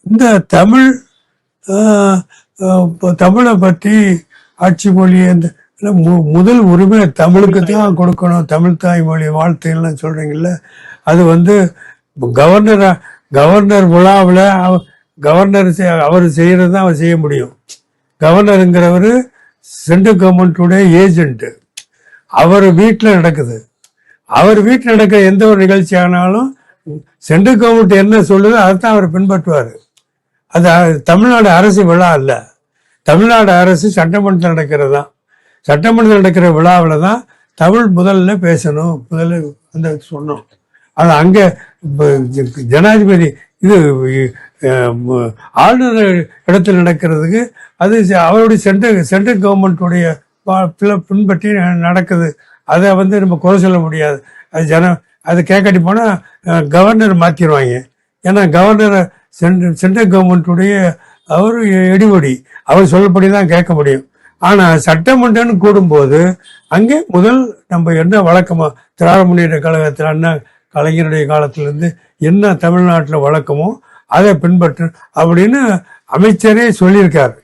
இந்த தமிழ் தமிழை பற்றி ஆட்சி மொழி அந்த முதல் உரிமை தமிழுக்கு தான் கொடுக்கணும், தமிழ் தாய்மொழி வாழ்த்துலாம் சொல்றீங்கல்ல, அது வந்து கவர்னர் விழாவில் கவர்னர் அவர் செய்யறது தான் அவர் செய்ய முடியும். கவர்னருங்கிறவர் சென்ட்ரல் கவர்மெண்ட்டுடைய ஏஜென்ட்டு. அவர் வீட்டில் நடக்குது. அவர் வீட்டில் நடக்கிற எந்த ஒரு நிகழ்ச்சி ஆனாலும் சென்ட்ரல் கவர்மெண்ட் என்ன சொல்லுதோ அதைத்தான் அவர் பின்பற்றுவார். அது தமிழ்நாடு அரசு விழா இல்லை. தமிழ்நாடு அரசு சட்டமன்றத்தில் நடக்கிறது தான். சட்டமன்றத்தில் நடக்கிற விழாவில் தான் தமிழ் முதல்ல பேசணும், முதல்ல அந்த சொன்னோம். அது அங்கே ஜனாதிபதி இது ஆளுநர் இடத்துல நடக்கிறதுக்கு அது அவருடைய சென்ட்ரல் கவர்மெண்ட்டுடைய பின்பற்றி நடக்குது. அதை வந்து நம்ம குறை சொல்ல முடியாது. அது அது கேட்காட்டி போனால் கவர்னர் மாற்றிடுவாங்க. ஏன்னா கவர்னர் சென்ட்ரல் கவர்மெண்ட்டுடைய அவர் எடுபடி, அவர் சொல்லப்படி தான் கேட்க முடியும். ஆனால் சட்டமன்றம்னு கூடும்போது அங்கே முதல் நம்ம என்ன வழக்கமாக திராவிட முன்னேற்ற கழகத்தில் அண்ணா கலைஞருடைய காலத்திலேருந்து என்ன தமிழ்நாட்டில் வழக்கமோ அதை பின்பற்று அப்படின்னு அமைச்சரே சொல்லியிருக்காரு.